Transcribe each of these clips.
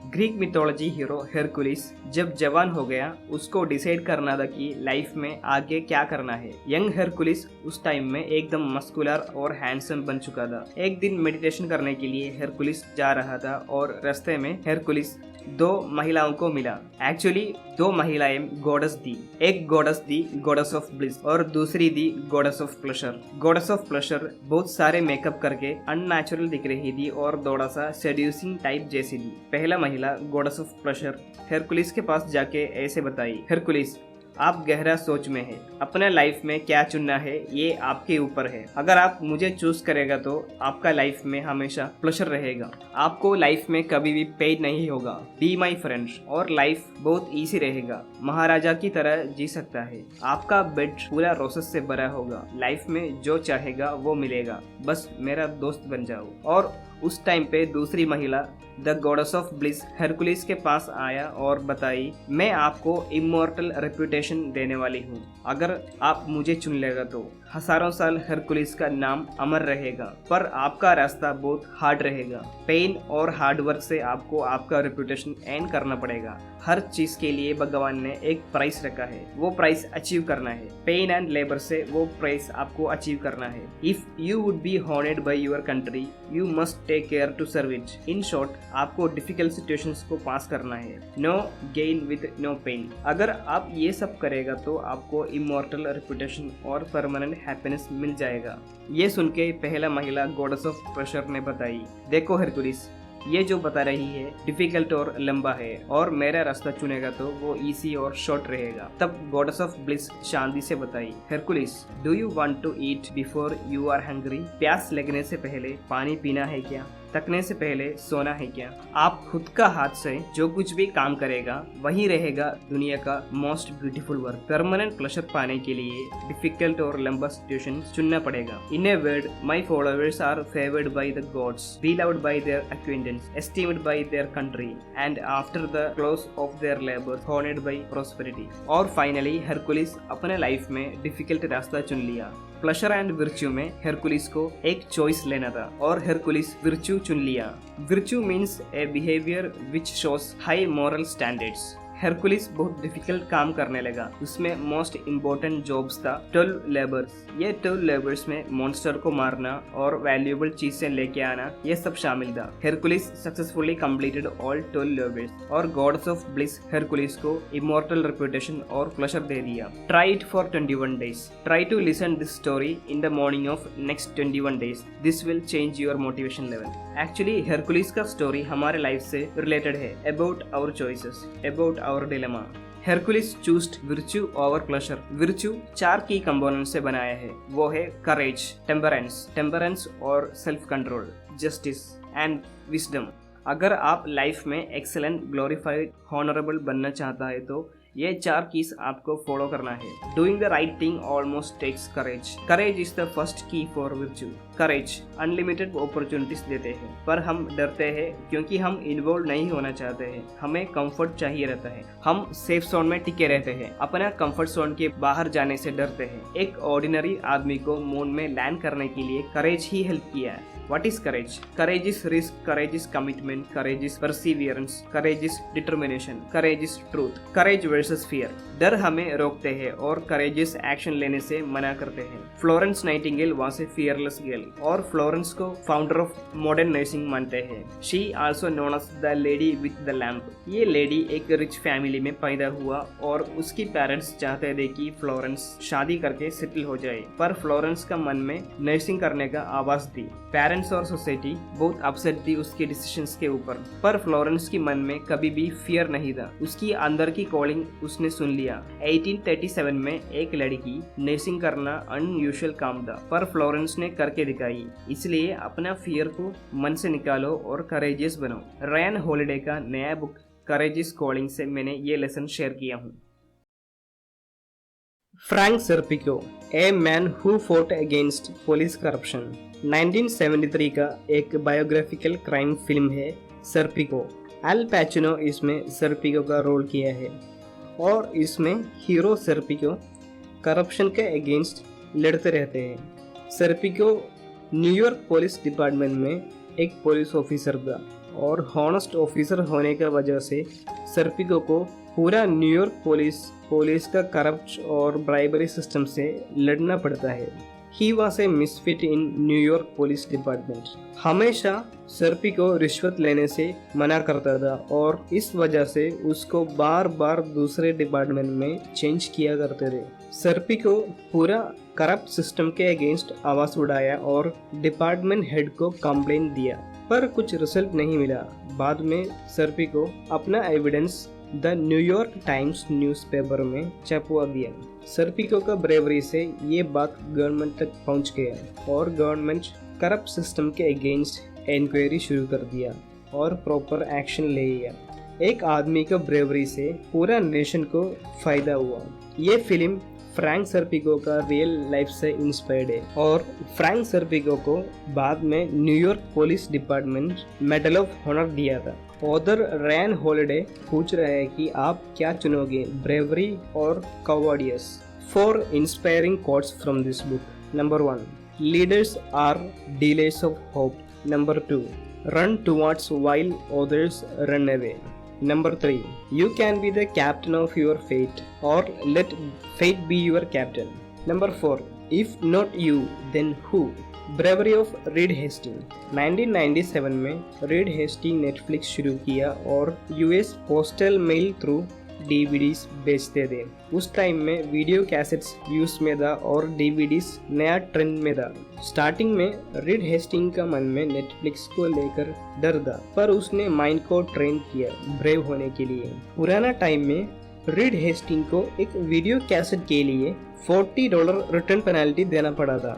Greek mythology hero हेरकुलिस जब जवान हो गया उसको डिसाइड करना था कि लाइफ में आगे क्या करना है। यंग हेरकुलिस उस टाइम में एकदम मस्कुलर और हैंडसम बन चुका था। एक दिन मेडिटेशन करने के लिए हेरकुलिस जा रहा था और रास्ते में हेरकुलिस दो महिलाओं को मिला। एक्चुअली दो महिलाएं गॉडेस थी। एक गॉडेस थी गॉडेस ऑफ ब्लिस और दूसरी थी goddess of pleasure. Goddess of pleasure बहुत सारे मेकअप करके अननेचुरल दिख रही थी और थोड़ा सा सेड्यूसिंग टाइप जैसी थी। पहला महिला गॉडेस ऑफ प्लेजर हेरकुलिस के पास जाके ऐसे बताई, हेरकुलिस आप गहरा सोच में हैं। अपने लाइफ में क्या चुनना है ये आपके ऊपर है। अगर आप मुझे चूज करेगा तो आपका लाइफ में हमेशा प्लेजर रहेगा। आपको लाइफ में कभी भी पेन नहीं होगा। बी माई फ्रेंड और लाइफ बहुत इजी रहेगा। महाराजा की तरह जी सकता है। आपका बेड पूरा रोसेस से भरा होगा। लाइफ में जो चाहेगा वो मिलेगा। बस मेरा दोस्त बन जाओ। और उस टाइम पे दूसरी महिला द गॉडेस ऑफ ब्लिस हेरकुलिस के पास आया और बताई, मैं आपको इमॉर्टल रेपुटेशन देने वाली हूँ। अगर आप मुझे चुन लेगा तो हजारों साल हेरकुलिस का नाम अमर रहेगा, पर आपका रास्ता बहुत हार्ड रहेगा। पेन और हार्ड वर्क से आपको आपका रेपुटेशन अर्न करना पड़ेगा। हर चीज के लिए भगवान ने एक प्राइस रखा है, वो प्राइस अचीव करना है। पेन एंड लेबर से वो प्राइस आपको अचीव करना है। इफ यू वुड बी हॉर्नेड by your country you must take care to serve it. In short, आपको डिफिकल्ट सिचुएशंस को पास करना है। No gain with no pain. अगर आप ये सब करेगा तो आपको इमॉर्टल रेपुटेशन और परमानेंट हैप्पीनेस मिल जाएगा। ये सुन के पहला महिला गॉडेस ऑफ प्लेजर ने बताई, देखो हेरकुलिस, ये जो बता रही है डिफिकल्ट और लंबा है और मेरा रास्ता चुनेगा तो वो इजी और शॉर्ट रहेगा। तब गॉडेस ऑफ ब्लिस शांति से बताई, Hercules do you want to eat before you are hungry? प्यास लगने से पहले पानी पीना है क्या? थकने से पहले सोना है क्या? आप खुद का हाथ से जो कुछ भी काम करेगा वही रहेगा दुनिया का most beautiful work. Permanent pleasure पाने के लिए डिफिकल्ट और लंबा सिचुएशन चुनना पड़ेगा। In a word, my followers are favoured by the gods, beloved by their acquaintance, esteemed by their country, and after the close of their labor, honored by prosperity। और finally हेरकुलिस अपने life में difficult रास्ता चुन लिया। Pleasure and विर्च्यू में हेरकुलिस को एक choice लेना था और हेरकुलिस विर्च्यू चुन लिया। Virtue means a behaviour which shows high moral standards. Hercules बहुत डिफिकल्ट काम करने लगा। उसमें मोस्ट इम्पोर्टेंट जॉब्स था 12 लेबर्स। ये 12 लेबर्स में मॉन्स्टर को मारना और वैल्यूएबल चीजें लेके आना ये सब शामिल था। Hercules successfully completed all 12 labours और गॉड्स ऑफ ब्लिस हेरकुलिस को इमॉर्टल रेपुटेशन और प्लेजर दे दिया। Try it for 21 days। Try to listen this story in the morning of next 21 days। This will change your motivation level. Actually Hercules का story हमारे life से related है, about our choices, about our dilemma. Hercules chose virtue over pleasure. Virtue 4 key component से बनाया है। वो है करेज, temperance और self control, justice and wisdom. अगर आप लाइफ में एक्सेलेंट, ग्लोरीफाइड, हॉनरेबल बनना चाहता है तो ये 4 कीज आपको फॉलो करना है। Doing the right thing almost takes courage. Courage is the first key for virtue. Courage unlimited opportunities देते हैं, पर हम डरते हैं क्योंकि हम इन्वॉल्व नहीं होना चाहते हैं। हमें कंफर्ट चाहिए रहता है। हम सेफ जोन में टिके रहते हैं, अपना कंफर्ट जोन के बाहर जाने से डरते हैं। एक ऑर्डिनरी आदमी को मून में लैंड करने के लिए करेज ही हेल्प किया है। What is courage? Courage is risk, courage is commitment, courage is perseverance, courage is determination, courage is truth, courage versus fear। डर हमें रोकते हैं और courageous एक्शन लेने से मना करते हैं। Florence Nightingale was a fearless girl और फ्लोरेंस को फाउंडर ऑफ मॉडर्न नर्सिंग मानते हैं। She also known as the lady with the lamp। ये लेडी एक रिच फैमिली में पैदा हुआ और उसकी पेरेंट्स चाहते थे कि फ्लोरेंस शादी करके सेटल हो जाए, पर फ्लोरेंस का मन में नर्सिंग करने का आवाज थी। पेरेंट्स और सोसाइटी बहुत अपसेट थी उसके डिसीजंस के ऊपर, पर फ्लोरेंस की मन में कभी भी फियर नहीं था। उसकी अंदर की कॉलिंग उसने सुन लिया। 1837 में एक लड़की नर्सिंग करना अनयूजुअल काम था, पर फ्लोरेंस ने करके दिखाई। इसलिए अपना फियर को मन से निकालो और करेजियस बनो। रायन हॉलिडे का नया बुक करेजियस कॉलिंग से मैंने ये लेसन शेयर किया हूँ। Frank Serpico, a man who fought against police corruption. 1973 का एक बायोग्राफिकल क्राइम फिल्म है सर्पिको। एल पैचिनो इसमें सर्पिको का रोल किया है और इसमें हीरो सर्पिको करप्शन के अगेंस्ट लड़ते रहते हैं। सर्पिको न्यूयॉर्क पुलिस डिपार्टमेंट में एक पुलिस ऑफिसर था और हॉनेस्ट ऑफिसर होने की वजह से सर्पिको को पूरा न्यूयॉर्क पुलिस का करप्ट और ब्राइबरी सिस्टम से लड़ना पड़ता है। He was a misfit in New York police department. हमेशा सर्पिको रिश्वत लेने से मना करता था और इस वजह से उसको बार बार दूसरे डिपार्टमेंट में चेंज किया करते थे। सर्पिको पूरा करप्ट सिस्टम के अगेंस्ट आवाज उठाया और डिपार्टमेंट हेड को कंप्लेंट दिया, पर कुछ रिजल्ट नहीं मिला। बाद में सर्पिको अपना evidence the New York times newspaper में छपवा दिया। सर्पिको का ब्रेवरी से ये बात गवर्नमेंट तक पहुंच गया और गवर्नमेंट करप्ट सिस्टम के अगेंस्ट इंक्वायरी शुरू कर दिया और प्रॉपर एक्शन ले लिया। एक आदमी का ब्रेवरी से पूरा नेशन को फायदा हुआ। ये फिल्म फ्रैंक सर्पिको का रियल लाइफ से इंस्पायर्ड है और फ्रैंक सर्पिको को बाद में New York police department medal of honour दिया था। ऑथर रैन हॉलिडे पूछ रहे हैं कि आप क्या चुनोगे, ब्रेवरी और cowardice. 4 inspiring quotes from this book. Number 1, leaders are dealers of hope. Number 2, run towards while others run away. Number 3, you can be the captain of your fate or let fate be your captain. Number 4, if not you then who? Bravery of Reed Hasting. 1997 में Reed Hasting Netflix शुरू किया और US postal mail through DVDs बेचते थे। उस time में video cassettes use में था और डीवीडीज नया ट्रेंड में था। स्टार्टिंग में रीड हेस्टिंग का मन में नेटफ्लिक्स को लेकर डर था, पर उसने माइंड को ट्रेन किया ब्रेव होने के लिए। पुराना टाइम में रीड हेस्टिंग को एक वीडियो कैसेट के लिए $40 रिटर्न पेनल्टी देना पड़ा था,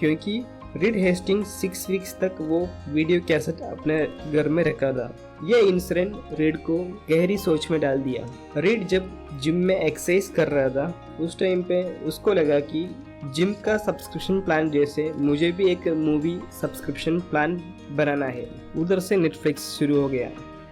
क्योंकि रीड हेस्टिंग 6 वीक्स तक वो वीडियो कैसेट अपने घर में रखा था। यह इंसिडेंट रीड को गहरी सोच में डाल दिया। रीड जब जिम में एक्सरसाइज कर रहा था, उस टाइम पे उसको लगा कि जिम का सब्सक्रिप्शन प्लान जैसे मुझे भी एक मूवी सब्सक्रिप्शन प्लान बनाना है। उधर से नेटफ्लिक्स शुरू हो गया।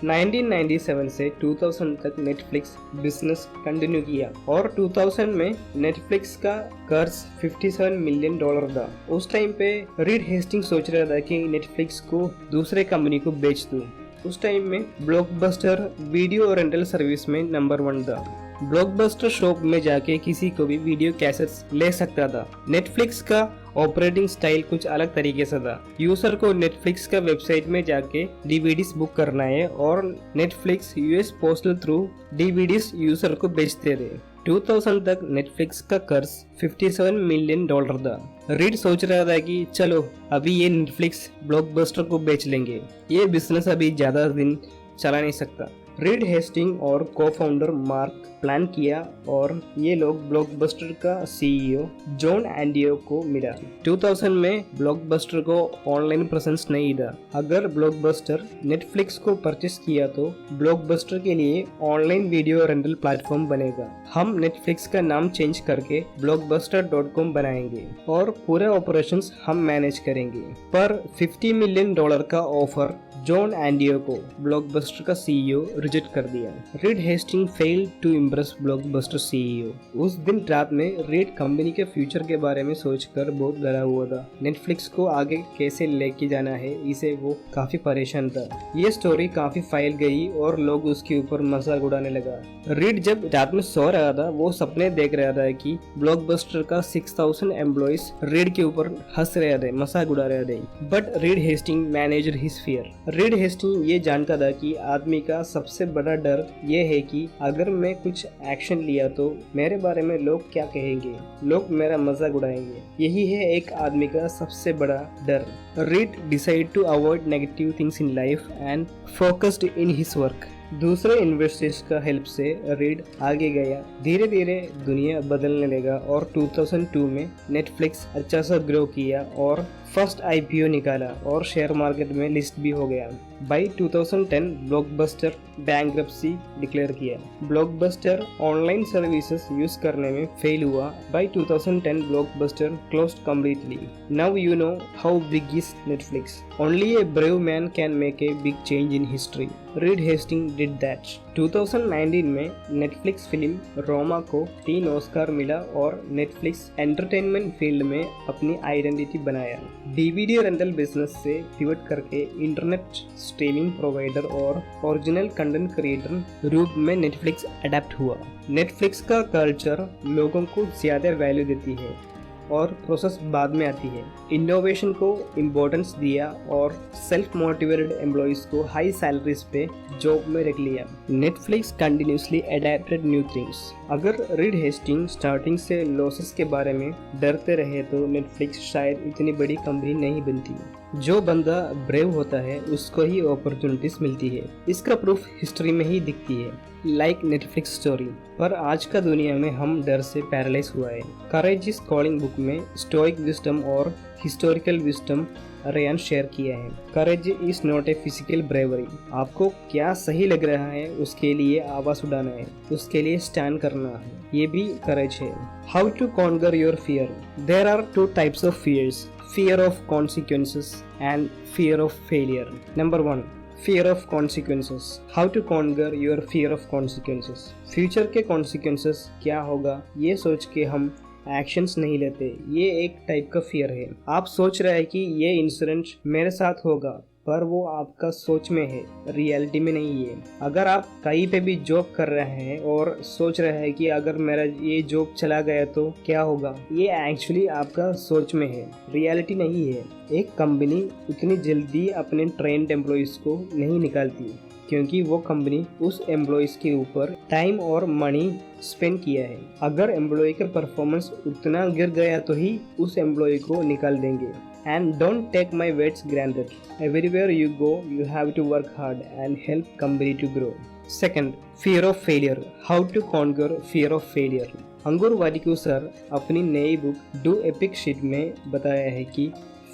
1997 से 2000 तक नेटफ्लिक्स बिजनेस कंटिन्यू किया और 2000 में नेटफ्लिक्स का कर्ज $57 मिलियन था। उस टाइम पे रीड हेस्टिंग सोच रहा था कि नेटफ्लिक्स को दूसरे कंपनी को बेच दूं। उस टाइम में ब्लॉकबस्टर वीडियो रेंटल सर्विस में नंबर 1 था। ब्लॉकबस्टर शॉप में जाके किसी को भी वीडियो कैसेट्स ले सकता था। नेटफ्लिक्स का ऑपरेटिंग स्टाइल कुछ अलग तरीके से था। यूजर को नेटफ्लिक्स का वेबसाइट में जाके डीवीडीज बुक करना है और Netflix US postal through DVDs user को बेचते थे। 2000 तक नेटफ्लिक्स का कर्ज $57 मिलियन था। रीड सोच रहा था कि चलो अभी ये नेटफ्लिक्स ब्लॉकबस्टर को बेच लेंगे, ये बिजनेस अभी ज्यादा दिन चला नहीं सकता। रीड हेस्टिंग और को-फाउंडर मार्क प्लान किया और ये लोग ब्लॉकबस्टर का सीईओ जॉन एंडियो को मिला। 2000 में ब्लॉकबस्टर को ऑनलाइन प्रेजेंस नहीं था। अगर ब्लॉकबस्टर नेटफ्लिक्स को परचेस किया तो ब्लॉकबस्टर के लिए ऑनलाइन वीडियो रेंटल प्लेटफॉर्म बनेगा। हम नेटफ्लिक्स का नाम चेंज करके blockbuster.com बनाएंगे और पूरे ऑपरेशंस हम मैनेज करेंगे। पर $50 मिलियन का ऑफर जॉन एंडियो को ब्लॉकबस्टर का सीईओ रिजेक्ट कर दिया। Reed Hasting failed to impress Blockbuster CEO. उस दिन रात में रीड कंपनी के फ्यूचर के बारे में सोचकर बहुत डरा हुआ था। नेटफ्लिक्स को आगे कैसे लेके जाना है, इसे वो काफी परेशान था। ये स्टोरी काफी फैल गई और लोग उसके ऊपर मजाक उड़ाने लगा। रीड जब रात में सो रहा था, वो सपने देख रहा था कि ब्लॉकबस्टर का 6000 एम्प्लॉइज रीड के ऊपर हंस रहे थे, मजाक उड़ा रहे थे। But Reed Hasting managed his fear. Reed Hasting ये जानता था कि आदमी का सबसे बड़ा डर ये है कि अगर मैं कुछ एक्शन लिया तो मेरे बारे में लोग क्या कहेंगे, लोग मेरा मजाक उड़ाएंगे। यही है एक आदमी का सबसे बड़ा डर। Reed decide to avoid negative things in life and focused in his work. दूसरे इन्वेस्टर्स का हेल्प से रीड आगे गया। धीरे धीरे दुनिया बदलने लगा और 2002 में नेटफ्लिक्स अच्छा सा ग्रो किया और फर्स्ट आईपीओ निकाला और शेयर मार्केट में लिस्ट भी हो गया। बाय 2010 ब्लॉकबस्टर बैंक्रप्सी डिक्लेयर किया। ब्लॉकबस्टर ऑनलाइन सर्विसेज यूज करने में फेल हुआ। By 2010 blockbuster closed completely. Now you know how big is Netflix. Only a brave man can make a big change in history. Reed Hasting did that. 2019 में Netflix film Roma को 3 Oscar मिला और Netflix entertainment field में अपनी identity बनाया। DVD rental business से pivot करके internet streaming provider और ओरिजिनल कंटेंट क्रिएटर रूप में नेटफ्लिक्स अडेप्ट हुआ। नेटफ्लिक्स का कल्चर लोगों को ज़्यादा वैल्यू देती है और प्रोसेस बाद में आती है। इनोवेशन को इम्पोर्टेंस दिया और सेल्फ मोटिवेटेड एम्प्लॉइज को हाई सैलरीज पे जॉब में रख लिया। Netflix continuously adapted new things. अगर रीड हेस्टिंग स्टार्टिंग से लॉसेस के बारे में डरते रहे तो नेटफ्लिक्स शायद इतनी बड़ी कंपनी नहीं बनती। जो बंदा ब्रेव होता है उसको ही अपॉर्चुनिटीज मिलती है। इसका प्रूफ हिस्ट्री में ही दिखती है, लाइक नेटफ्लिक्स स्टोरी। पर आज का दुनिया में हम डर से पैरालाइज हुआ है। करेज इज कॉलिंग बुक में स्टोइक विजडम और हिस्टोरिकल विजडम रेयान शेयर किया है। Courage is not a physical bravery. आपको क्या सही लग रहा है उसके लिए आवाज उठाना है, उसके लिए स्टैंड करना है, ये भी करेज है। How to conquer your fear. There are 2 types of fears, fear of consequences and fear of failure. Number 1, fear of consequences. How to conquer your fear of consequences. Future के consequences क्या होगा ये सोच के हम actions नहीं लेते। ये एक टाइप का फियर है। आप सोच रहे हैं कि ये इंसिडेंट मेरे साथ होगा, पर वो आपका सोच में है, रियलिटी में नहीं है। अगर आप कहीं पे भी जॉब कर रहे हैं और सोच रहे हैं कि अगर मेरा ये जॉब चला गया तो क्या होगा, ये एक्चुअली आपका सोच में है, रियलिटी नहीं है। एक कंपनी उतनी जल्दी अपने ट्रेंड एम्प्लॉइज को नहीं निकालती क्योंकि वो कंपनी उस एम्प्लॉइज के ऊपर टाइम और मनी स्पेंड किया है। अगर एम्प्लॉय का परफॉर्मेंस उतना गिर गया तो ही उस एम्प्लॉय को निकाल देंगे। And don't take my words granted. Everywhere you go, you have to work hard and help company to grow. Second, fear of failure. How to conquer fear of failure. अंगूर Warikoo sir अपनी नई book do epic sheet में बताया है कि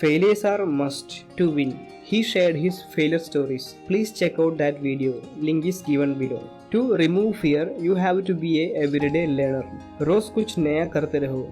failures are must to win. He shared his failure stories. Please check out that video. Link is given below. To remove fear, you have to be a everyday learner. रोज कुछ नया करते रहो,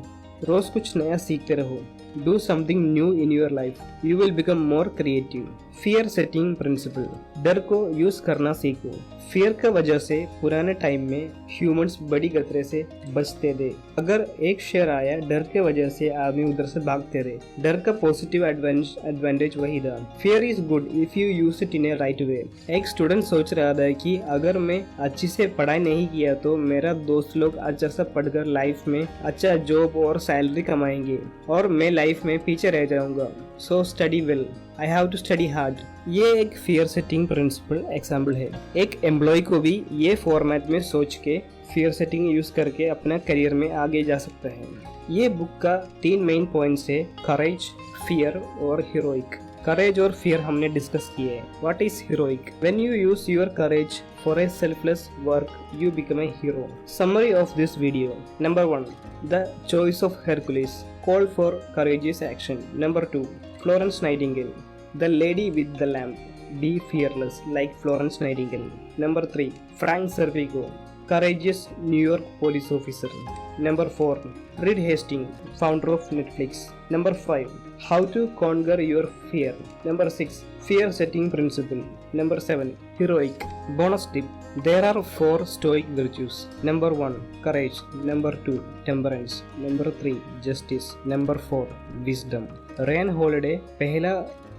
रोज कुछ नया सीखते रहो। Do something new in your life. You will become more creative. Fear setting principle. डर को यूज करना सीखो। फियर का वजह से पुराने टाइम में ह्यूमंस बड़ी खतरे से बचते थे। अगर एक शेर आया डर के वजह से आदमी उधर से भागते रहे। डर का पॉजिटिव एडवांटेज वही था। Fear is good if you use it in A right way. एक स्टूडेंट सोच रहा था कि अगर मैं अच्छी से पढ़ाई नहीं किया तो मेरा दोस्त लोग अच्छा सा पढ़कर लाइफ में अच्छा जॉब और सैलरी कमाएंगे और मैं लाइफ में पीछे रह जाऊंगा। So study well, I have to study hard. ये एक फियर सेटिंग प्रिंसिपल एग्जाम्पल है। एक एम्प्लॉय को भी ये फॉर्मेट में सोच के फियर सेटिंग यूज करके अपना करियर में आगे जा सकता है। ये बुक का 3 मेन पॉइंट्स है, करेज, फियर और हीरोइक। करेज और फियर हमने डिस्कस किए हैं। What is heroic? When you use your courage for a selfless work you become a hero. Summary of this video. Number 1, the choice of Hercules called for courageous action. Number 2, Florence Nightingale, the lady with the lamp. Be fearless like Florence Nightingale. Number 3, Frank Serpico, courageous New York police officer. Number 4, Reed Hastings, founder of Netflix. Number 5, how to conquer your fear. Number 6, fear setting principle. Number 7, heroic. Bonus tip, there are 4 stoic virtues. Number 1, courage. Number 2, temperance. Number 3, justice. Number 4, wisdom. Rain holiday पहला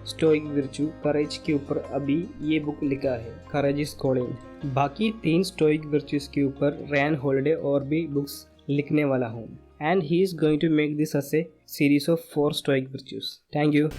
stoic विर्चू करेज के ऊपर अभी ये book लिखा है, courage is calling. बाकी 3 stoic विर्चूज के ऊपर रेन हॉलिडे और भी बुक्स लिखने वाला हूँ, and he is going to make this as a series of 4 stoic virtues. Thank you.